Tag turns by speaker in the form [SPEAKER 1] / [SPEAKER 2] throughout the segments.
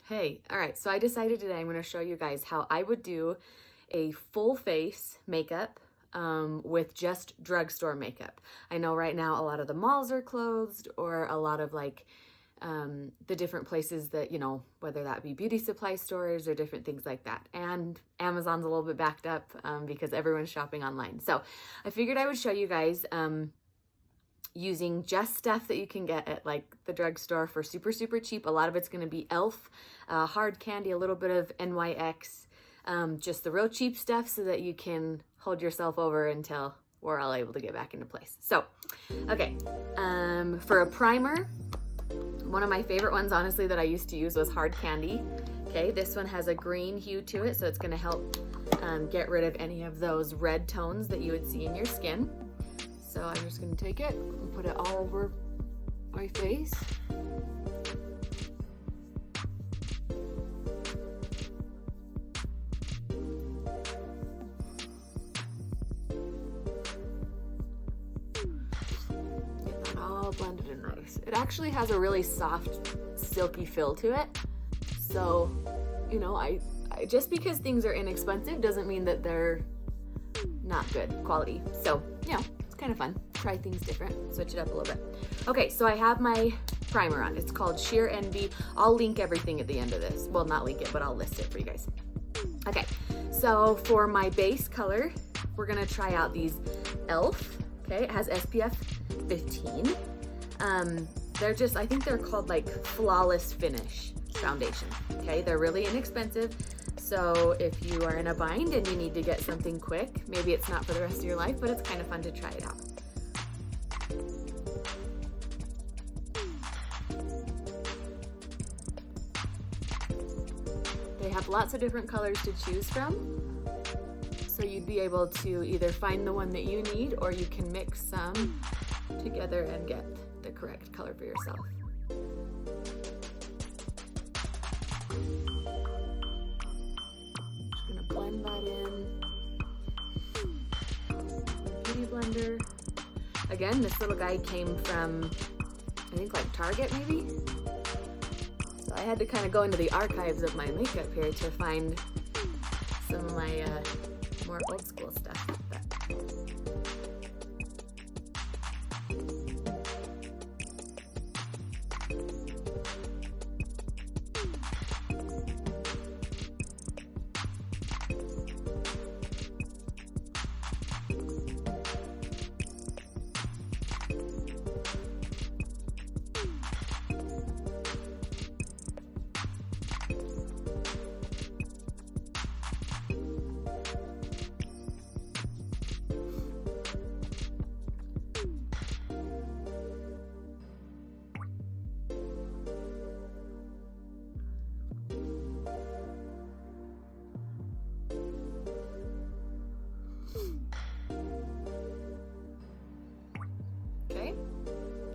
[SPEAKER 1] Hey, all right, so I decided today I'm going to show you guys how I would do a full face makeup with just drugstore makeup. I know right now a lot of the malls are closed, or a lot of the different places that, whether that be beauty supply stores or different things like that. And Amazon's a little bit backed up because everyone's shopping online. So I figured I would show you guys using just stuff that you can get at like the drugstore for super, super cheap. A lot of it's going to be e.l.f., hard candy, a little bit of NYX, just the real cheap stuff so that you can hold yourself over until we're all able to get back into place. So, okay, for a primer, one of my favorite ones, honestly, that I used to use was hard candy. Okay, this one has a green hue to it, so it's going to help get rid of any of those red tones that you would see in your skin. So I'm just going to take it and put it all over my face. Get that all blended in nice. It actually has a really soft, silky feel to it. So, I just because things are inexpensive doesn't mean that they're not good quality. So, kind of fun. Try things different, switch it up a little bit. Okay, so I have my primer on. It's called Sheer Envy. I'll link everything at the end of this. Well, not link it, but I'll list it for you guys. Okay, so for my base color, we're gonna try out these e.l.f. Okay, it has SPF 15. I think they're called like Flawless Finish foundation. Okay, they're really inexpensive. So if you are in a bind and you need to get something quick, maybe it's not for the rest of your life, but it's kind of fun to try it out. They have lots of different colors to choose from. So you'd be able to either find the one that you need, or you can mix some together and get the correct color for yourself. Blend that in. Beauty blender. Again, this little guy came from, I think like Target maybe. So I had to kind of go into the archives of my makeup here to find some of my more old school stuff.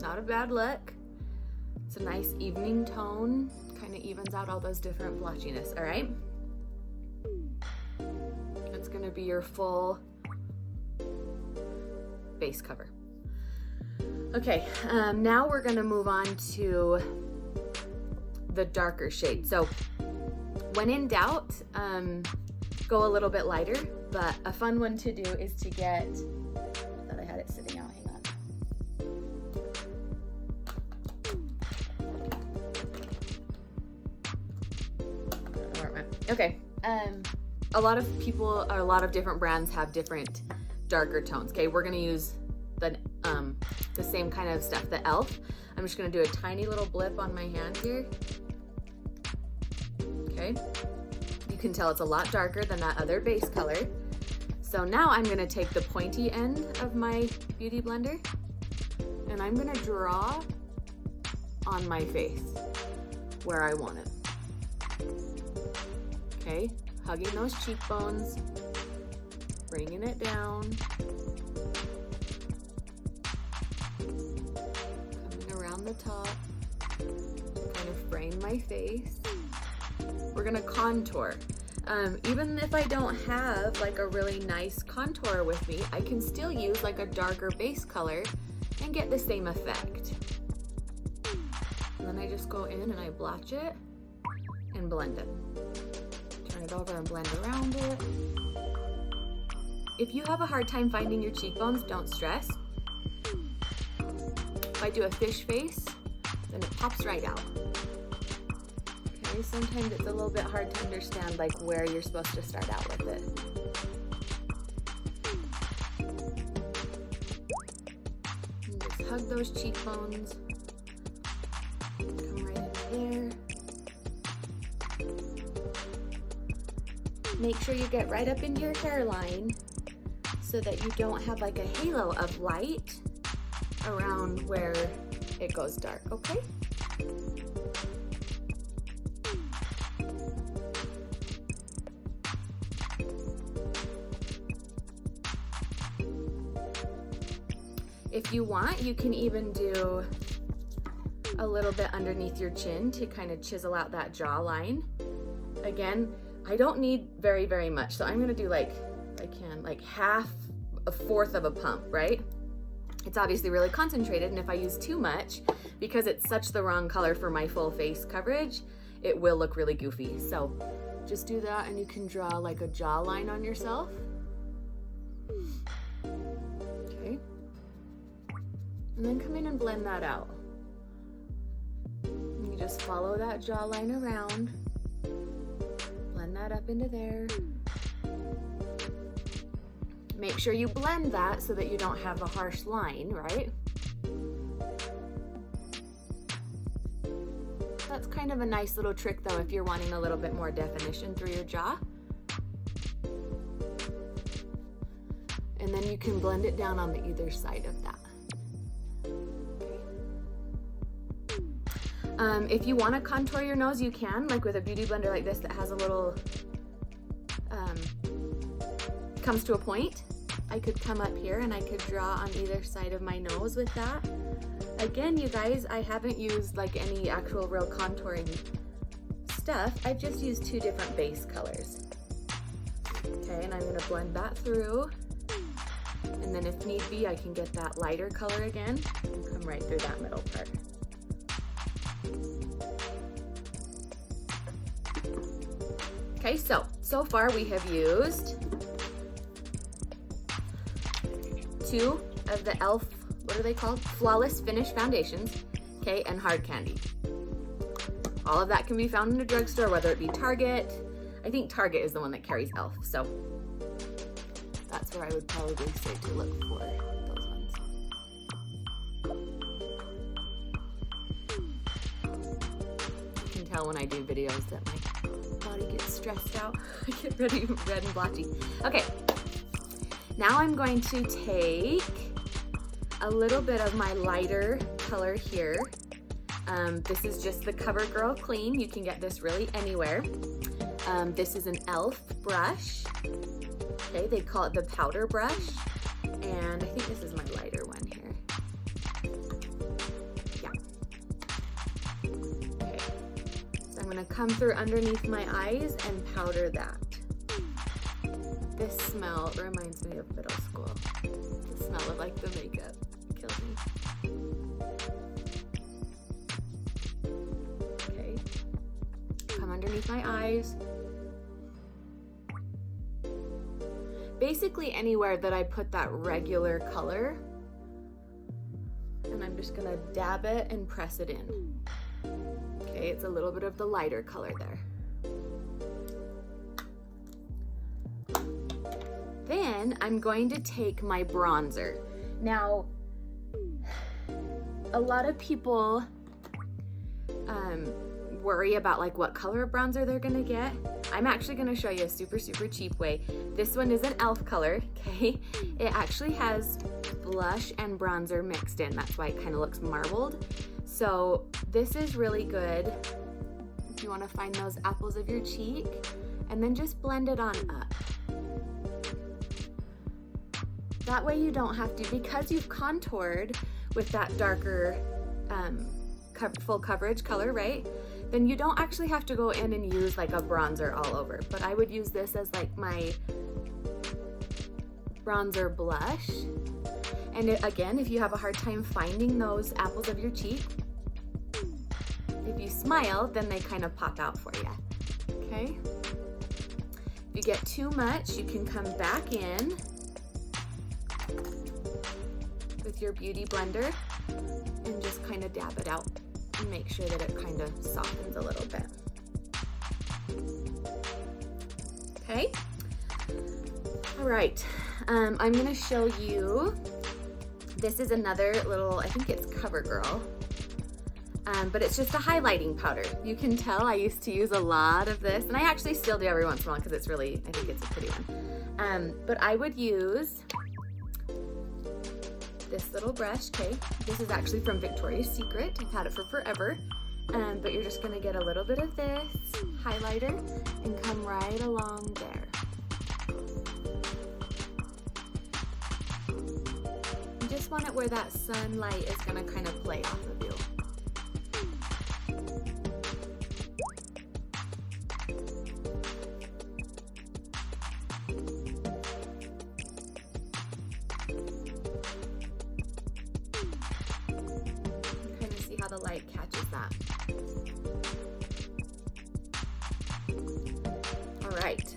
[SPEAKER 1] Not a bad look. It's a nice evening tone, kind of evens out all those different blotchiness, all right? It's gonna be your full base cover. Okay, now we're gonna move on to the darker shade. So when in doubt, go a little bit lighter, but a fun one to do is to get, I thought I had it sitting out, hang on. Okay, a lot of people, or a lot of different brands have different darker tones. Okay, we're gonna use the same kind of stuff, the e.l.f. I'm just gonna do a tiny little blip on my hand here. Okay, you can tell it's a lot darker than that other base color. So now I'm gonna take the pointy end of my beauty blender and I'm gonna draw on my face where I want it. Okay, hugging those cheekbones, bringing it down, coming around the top, kind of frame my face. We're gonna contour. Even if I don't have like a really nice contour with me, I can still use like a darker base color and get the same effect. And then I just go in and I blotch it. and blend it. Turn it over and blend around it. If you have a hard time finding your cheekbones, don't stress. If I do a fish face, then it pops right out. Okay, sometimes it's a little bit hard to understand like where you're supposed to start out with it. And just hug those cheekbones. Come right in there. Make sure you get right up into your hairline so that you don't have like a halo of light around where it goes dark, okay? If you want, you can even do a little bit underneath your chin to kind of chisel out that jawline. Again, I don't need very, very much. So I'm gonna do like half, a fourth of a pump, right? It's obviously really concentrated, and if I use too much, because it's such the wrong color for my full face coverage, it will look really goofy. So just do that, and you can draw like a jawline on yourself. Okay. And then come in and blend that out. And you just follow that jawline around. Blend that up into there. Make sure you blend that so that you don't have a harsh line, right? That's kind of a nice little trick though if you're wanting a little bit more definition through your jaw. And then you can blend it down on the either side of that. If you want to contour your nose, you can, like with a beauty blender like this that has a little, comes to a point. I could come up here and I could draw on either side of my nose with that. Again, you guys, I haven't used like any actual real contouring stuff. I've just used two different base colors. Okay, and I'm gonna blend that through. And then if need be, I can get that lighter color again and come right through that middle part. Okay, so far we have used 2 of the e.l.f., what are they called? Flawless Finish Foundations, okay, and Hard Candy. All of that can be found in a drugstore, whether it be Target. I think Target is the one that carries e.l.f., so that's where I would probably say to look for those ones. You can tell when I do videos that my body gets stressed out. I get really red and blotchy. Okay, now I'm going to take a little bit of my lighter color here. This is just the CoverGirl Clean. You can get this really anywhere. This is an e.l.f. brush. Okay, they call it the powder brush. And I think this is my lighter one here. Yeah. Okay, so I'm gonna come through underneath my eyes and powder that. This smell reminds me of middle school. The smell of like the makeup kills me. Okay, come underneath my eyes. Basically anywhere that I put that regular color, and I'm just gonna dab it and press it in. Okay, it's a little bit of the lighter color there. Then I'm going to take my bronzer. Now, a lot of people worry about like what color of bronzer they're gonna get. I'm actually gonna show you a super, super cheap way. This one is an e.l.f. color, okay? It actually has blush and bronzer mixed in. That's why it kind of looks marbled. So this is really good if you wanna find those apples of your cheek, and then just blend it on up. That way you don't have to, because you've contoured with that darker full coverage color, right? Then you don't actually have to go in and use like a bronzer all over. But I would use this as like my bronzer blush. And again, if you have a hard time finding those apples of your cheek, if you smile, then they kind of pop out for you. okay? If you get too much, you can come back in with your beauty blender and just kind of dab it out and make sure that it kind of softens a little bit. Okay? All right, I'm gonna show you, this is another little, I think it's CoverGirl, but it's just a highlighting powder. You can tell I used to use a lot of this, and I actually still do every once in a while because it's really, I think it's a pretty one. But I would use this little brush, okay? This is actually from Victoria's Secret. I've had it for forever. But you're just gonna get a little bit of this highlighter and come right along there. You just want it where that sunlight is gonna kind of play off of you. Kind of see how the light catches that. All right.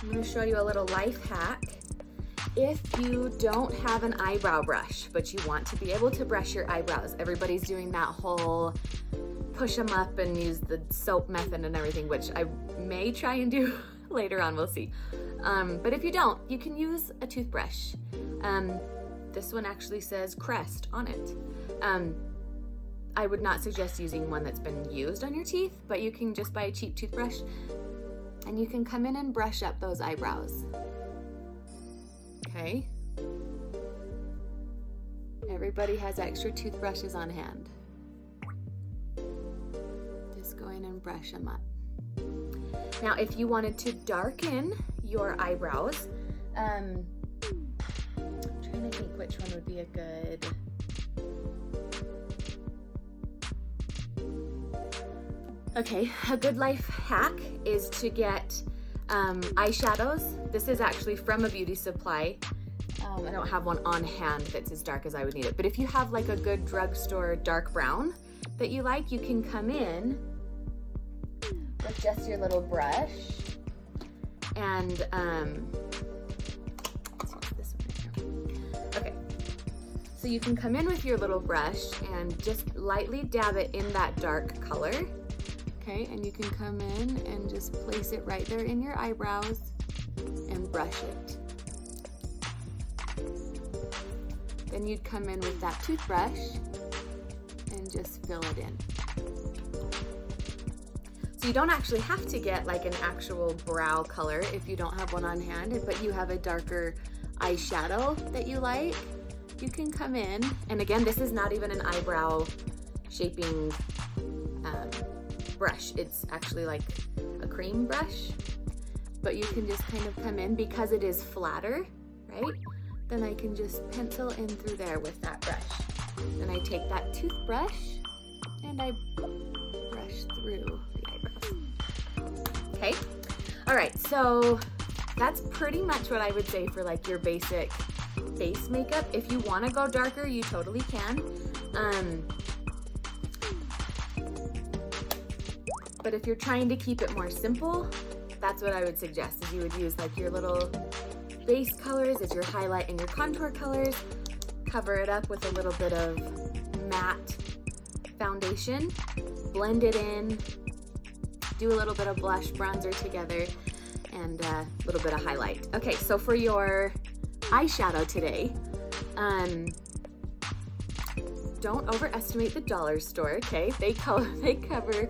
[SPEAKER 1] I'm going to show you a little life hack. If you don't have an eyebrow brush, but you want to be able to brush your eyebrows, everybody's doing that whole push them up and use the soap method and everything, which I may try and do later on, we'll see. But if you don't, you can use a toothbrush. This one actually says Crest on it. I would not suggest using one that's been used on your teeth, but you can just buy a cheap toothbrush and you can come in and brush up those eyebrows. Okay? Everybody has extra toothbrushes on hand. Just go in and brush them up. Now, if you wanted to darken your eyebrows, I'm trying to think which one would be a good... Okay, a good life hack is to get eyeshadows. This is actually from a beauty supply. I don't have one on hand that's as dark as I would need it, but if you have like a good drugstore dark brown that you like, you can come in with just your little brush and this one. Okay, so you can come in with your little brush and just lightly dab it in that dark color. Okay, and you can come in and just place it right there in your eyebrows and brush it. Then you'd come in with that toothbrush and just fill it in. So you don't actually have to get like an actual brow color if you don't have one on hand, but you have a darker eyeshadow that you like, you can come in, and again, this is not even an eyebrow shaping brush. It's actually like a cream brush, but you can just kind of come in because it is flatter, right? Then I can just pencil in through there with that brush. Then I take that toothbrush and I brush through the eyebrows. Okay, all right, so that's pretty much what I would say for like your basic base makeup. If you want to go darker, you totally can. But if you're trying to keep it more simple, that's what I would suggest, is you would use like your little base colors as your highlight and your contour colors, cover it up with a little bit of matte foundation, blend it in, do a little bit of blush bronzer together, and a little bit of highlight. Okay, so for your eyeshadow today, don't overestimate the dollar store, okay? They cover,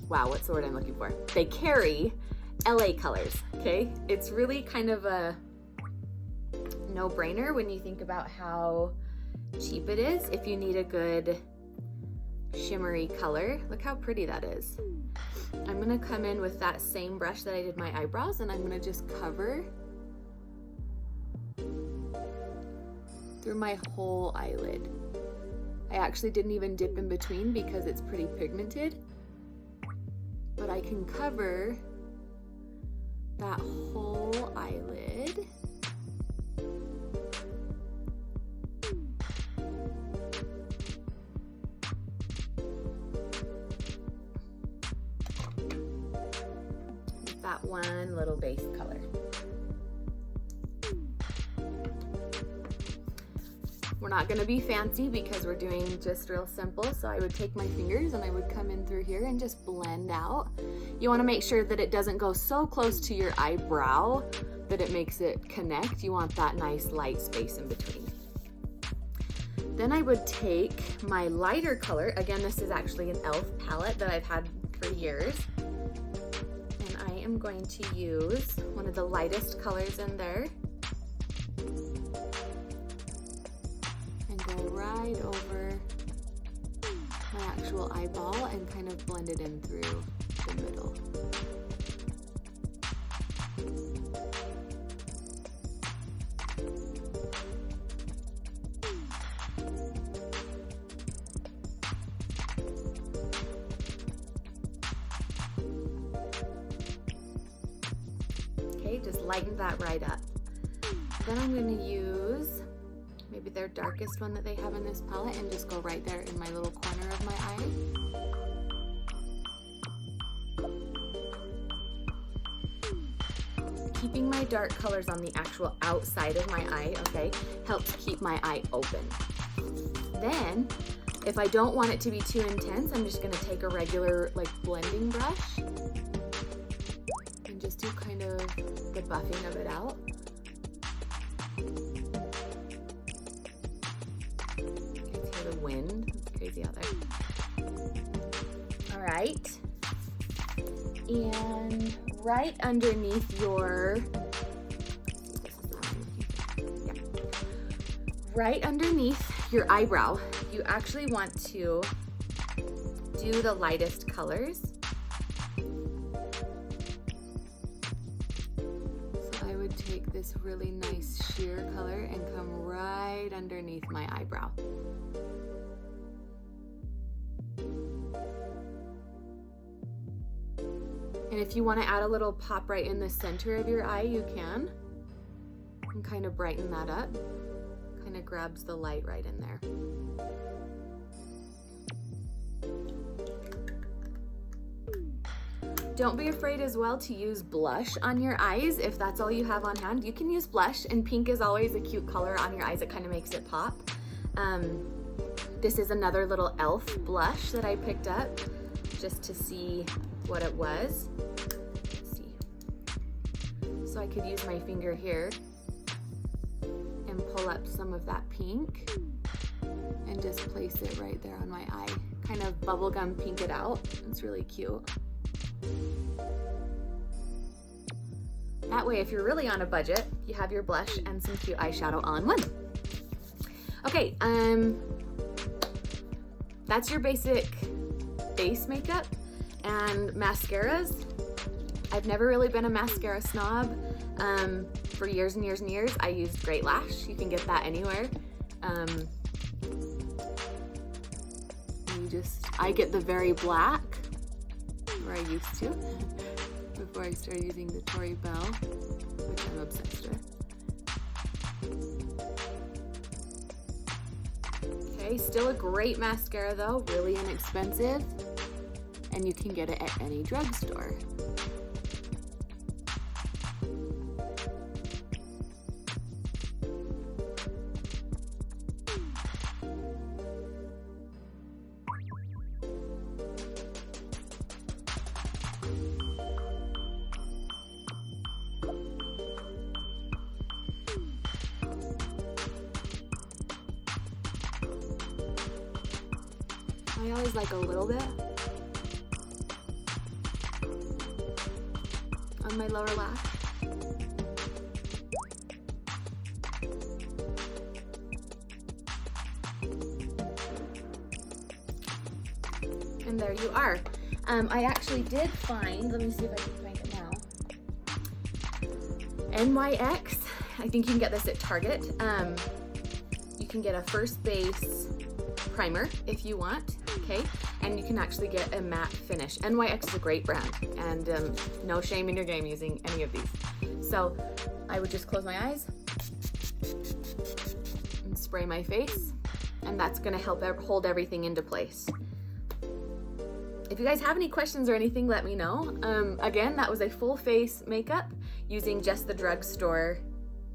[SPEAKER 1] wow, what's the word I'm looking for? They carry LA colors, okay? It's really kind of a no-brainer when you think about how cheap it is if you need a good shimmery color. Look how pretty that is. I'm gonna come in with that same brush that I did my eyebrows, and I'm gonna just cover through my whole eyelid. I actually didn't even dip in between because it's pretty pigmented, but I can cover that whole eyelid. that one little base color. We're not gonna be fancy because we're doing just real simple, so I would take my fingers and I would come in through here and just blend out. You wanna make sure that it doesn't go so close to your eyebrow that it makes it connect. You want that nice light space in between. Then I would take my lighter color. Again, this is actually an e.l.f. palette that I've had for years. And I am going to use one of the lightest colors in there. Right over my actual eyeball and kind of blend it in through the middle. Okay, just lighten that right up. Then I'm going to use maybe their darkest one that they have in this palette and just go right there in my little corner of my eye. Keeping my dark colors on the actual outside of my eye, okay, helps keep my eye open. Then, if I don't want it to be too intense, I'm just gonna take a regular like blending brush and just do kind of the buffing of it out. Wind. It's crazy out there. All right. And right underneath your, right underneath your eyebrow, you actually want to do the lightest colors. So I would take this really nice sheer color and come right underneath my eyebrow. And if you want to add a little pop right in the center of your eye, you can. And kind of brighten that up. Kind of grabs the light right in there. Don't be afraid as well to use blush on your eyes if that's all you have on hand. You can use blush, and pink is always a cute color on your eyes. It kind of makes it pop. This is another little e.l.f. blush that I picked up just to see what it was. Let's see. So I could use my finger here and pull up some of that pink and just place it right there on my eye. Kind of bubblegum pink it out. It's really cute. That way, if you're really on a budget, you have your blush and some cute eyeshadow all in one. Okay, that's your basic base makeup. And mascaras, I've never really been a mascara snob. For years and years and years, I used Great Lash. You can get that anywhere. I get the very black, or I used to, before I started using the Tory Bell, which I'm obsessed with. Okay, still a great mascara though, really inexpensive. And you can get it at any drugstore. I always like a little bit on my lower lash. And there you are. I actually did find, let me see if I can find it now. NYX, I think you can get this at Target. You can get a first base primer if you want, okay? And you can actually get a matte finish. NYX is a great brand, and no shame in your game using any of these. So I would just close my eyes and spray my face, and that's gonna help hold everything into place. If you guys have any questions or anything, let me know. Again, that was a full face makeup using just the drugstore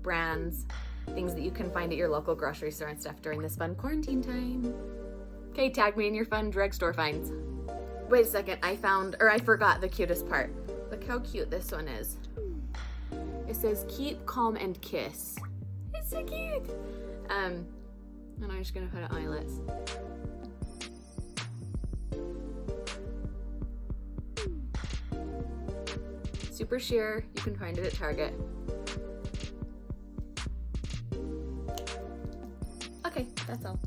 [SPEAKER 1] brands, things that you can find at your local grocery store and stuff during this fun quarantine time. Okay, tag me in your fun drugstore finds. Wait a second, I forgot the cutest part. Look how cute this one is. It says, keep calm and kiss. It's so cute. And I'm just gonna put it on my lips. Super sheer, you can find it at Target. Okay, that's all.